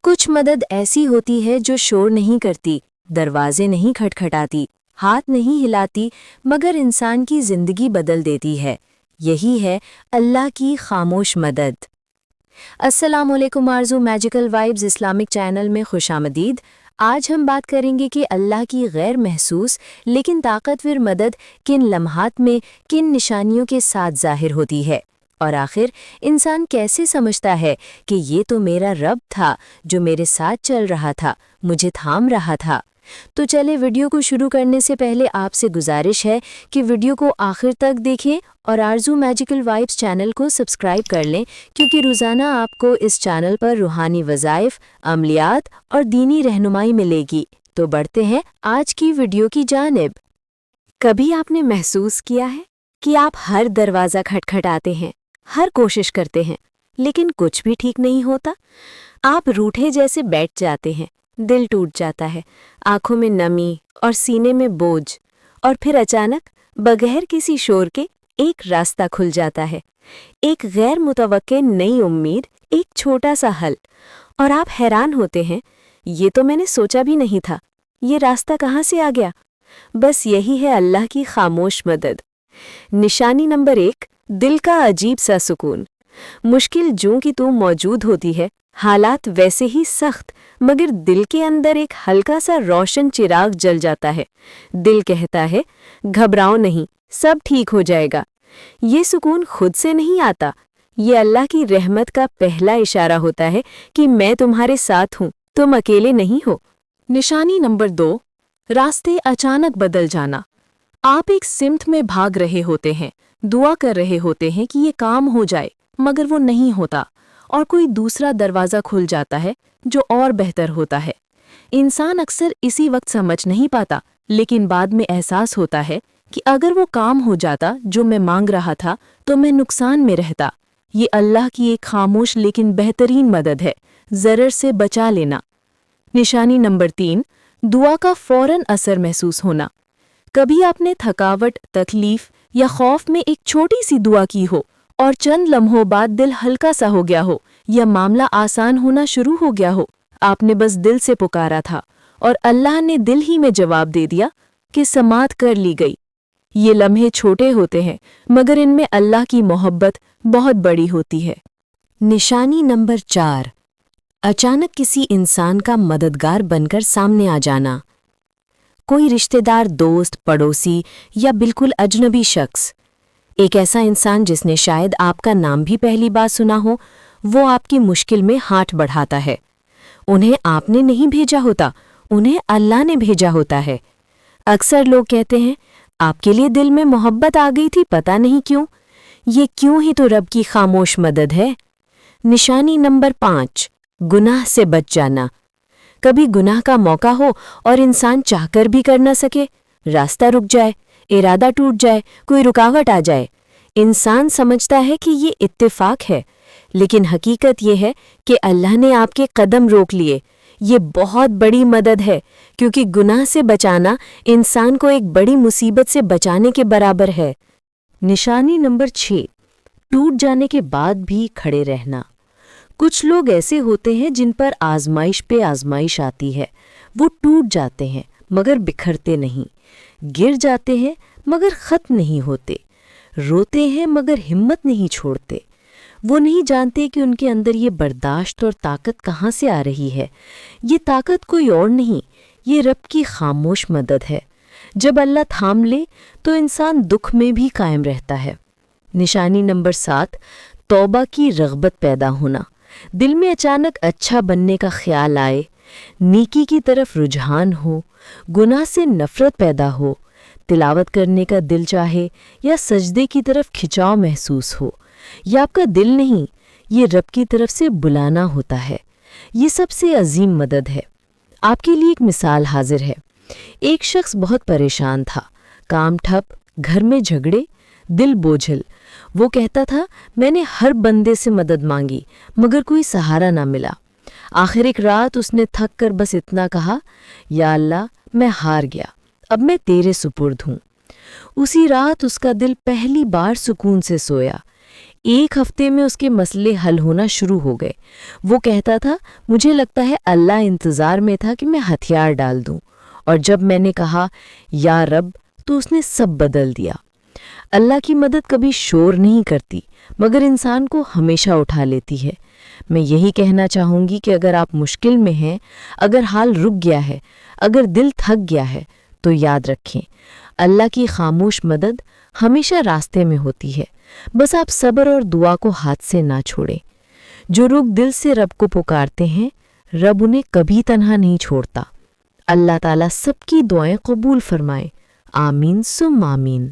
कुछ मदद ऐसी होती है जो शोर नहीं करती, दरवाजे नहीं खटखटाती, हाथ नहीं हिलाती, मगर इंसान की जिंदगी बदल देती है। यही है अल्लाह की खामोश मदद। अस्सलाम वालेकुम आरज़ू मैजिकल वाइब्स इस्लामिक चैनल में खुशामदीद। आज हम बात करेंगे कि अल्लाह की गैर महसूस लेकिन ताकतवर मदद किन लम्हात में, किन निशानियों के साथ ज़ाहिर होती है, और आखिर इंसान कैसे समझता है कि ये तो मेरा रब था जो मेरे साथ चल रहा था, मुझे थाम रहा था। तो चले वीडियो को शुरू करने से पहले आपसे गुजारिश है कि वीडियो को आखिर तक देखें और आरज़ू मैजिकल वाइब्स चैनल को सब्सक्राइब कर लें, क्योंकि रोज़ाना आपको इस चैनल पर रूहानी वज़ाइफ, अमलियात और दीनी रहनुमाई मिलेगी। तो बढ़ते हैं आज की वीडियो की जानिब। कभी आपने महसूस किया है कि आप हर दरवाज़ा खटखटाते हैं, हर कोशिश करते हैं, लेकिन कुछ भी ठीक नहीं होता? आप रूठे जैसे बैठ जाते हैं, दिल टूट जाता है, आंखों में नमी और सीने में बोझ, और फिर अचानक बगैर किसी शोर के एक रास्ता खुल जाता है, एक गैर मुतवक्के नई उम्मीद, एक छोटा सा हल, और आप हैरान होते हैं, ये तो मैंने सोचा भी नहीं था, ये रास्ता कहाँ से आ गया? बस यही है अल्लाह की खामोश मदद। निशानी नंबर 1, दिल का अजीब सा सुकून। मुश्किल ज्यों की त्यों मौजूद होती है, हालात वैसे ही सख्त, मगर दिल के अंदर एक हल्का सा रोशन चिराग जल जाता है। दिल कहता है, घबराओ नहीं, सब ठीक हो जाएगा। ये सुकून खुद से नहीं आता, ये अल्लाह की रहमत का पहला इशारा होता है कि मैं तुम्हारे साथ हूँ, तुम अकेले नहीं हो। निशानी नंबर 2, रास्ते अचानक बदल जाना। आप एक सिमत में भाग रहे होते हैं, दुआ कर रहे होते हैं कि ये काम हो जाए, मगर वो नहीं होता, और कोई दूसरा दरवाज़ा खुल जाता है जो और बेहतर होता है। इंसान अक्सर इसी वक्त समझ नहीं पाता, लेकिन बाद में एहसास होता है कि अगर वो काम हो जाता जो मैं मांग रहा था तो मैं नुकसान में रहता। ये अल्लाह की एक खामोश लेकिन बेहतरीन मदद है, ज़रर से बचा लेना। निशानी नंबर 3, दुआ का फौरन असर महसूस होना। कभी आपने थकावट, तकलीफ या खौफ में एक छोटी सी दुआ की हो और चंद लम्हों बाद दिल हल्का सा हो गया हो या मामला आसान होना शुरू हो गया हो। आपने बस दिल से पुकारा था और अल्लाह ने दिल ही में जवाब दे दिया कि समात कर ली गई। ये लम्हे छोटे होते हैं, मगर इनमें अल्लाह की मोहब्बत बहुत बड़ी होती है। निशानी नंबर 4, अचानक किसी इंसान का मददगार बनकर सामने आ जाना। कोई रिश्तेदार, दोस्त, पड़ोसी या बिल्कुल अजनबी शख्स, एक ऐसा इंसान जिसने शायद आपका नाम भी पहली बार सुना हो, वो आपकी मुश्किल में हाथ बढ़ाता है। उन्हें आपने नहीं भेजा होता, उन्हें अल्लाह ने भेजा होता है। अक्सर लोग कहते हैं, आपके लिए दिल में मोहब्बत आ गई थी, पता नहीं क्यों। ये क्यों ही तो रब की खामोश मदद है। निशानी नंबर 5, गुनाह से बच जाना। कभी गुनाह का मौका हो और इंसान चाहकर भी कर न सके, रास्ता रुक जाए, इरादा टूट जाए, कोई रुकावट आ जाए। इंसान समझता है कि ये इत्तेफाक है, लेकिन हकीकत ये है कि अल्लाह ने आपके कदम रोक लिए। ये बहुत बड़ी मदद है, क्योंकि गुनाह से बचाना इंसान को एक बड़ी मुसीबत से बचाने के बराबर है। निशानी नंबर 6, टूट जाने के बाद भी खड़े रहना। कुछ लोग ऐसे होते हैं जिन पर आजमाइश पे आजमाइश आती है। वो टूट जाते हैं मगर बिखरते नहीं, गिर जाते हैं मगर ख़त्म नहीं होते, रोते हैं मगर हिम्मत नहीं छोड़ते। वो नहीं जानते कि उनके अंदर ये बर्दाश्त और ताकत कहाँ से आ रही है। ये ताकत कोई और नहीं, ये रब की खामोश मदद है। जब अल्लाह थाम ले तो इंसान दुख में भी कायम रहता है। निशानी नंबर 7, तौबा की रग़बत पैदा होना। दिल में अचानक अच्छा बनने का ख्याल आए, नेकी की तरफ रुझान हो, गुनाह से नफ़रत पैदा हो, तिलावत करने का दिल चाहे या सजदे की तरफ खिंचाव महसूस हो। यह आपका दिल नहीं, ये रब की तरफ से बुलाना होता है। ये सबसे अजीम मदद है। आपके लिए एक मिसाल हाजिर है। एक शख्स बहुत परेशान था, काम ठप, घर में झगड़े, दिल बोझल। वो कहता था, मैंने हर बंदे से मदद मांगी मगर कोई सहारा ना मिला। आखिर एक रात उसने थक कर बस इतना कहा, या अल्लाह, मैं हार गया, अब मैं तेरे सुपुर्द हूँ। उसी रात उसका दिल पहली बार सुकून से सोया। 1 ہفتے میں اس کے مسئلے حل ہونا شروع ہو گئے۔ وہ کہتا تھا مجھے لگتا ہے اللہ انتظار میں تھا کہ میں ہتھیار ڈال دوں، اور جب میں نے کہا یا رب تو اس نے سب بدل دیا۔ اللہ کی مدد کبھی شور نہیں کرتی مگر انسان کو ہمیشہ اٹھا لیتی ہے۔ میں یہی کہنا چاہوں گی کہ اگر آپ مشکل میں ہیں، اگر حال رک گیا ہے، اگر دل تھک گیا ہے تو یاد رکھیں اللہ کی خاموش مدد ہمیشہ راستے میں ہوتی ہے، بس آپ صبر اور دعا کو ہاتھ سے نہ چھوڑیں۔ جو لوگ دل سے رب کو پکارتے ہیں رب انہیں کبھی تنہا نہیں چھوڑتا۔ اللہ تعالیٰ سب کی دعائیں قبول فرمائے، آمین ثم آمین۔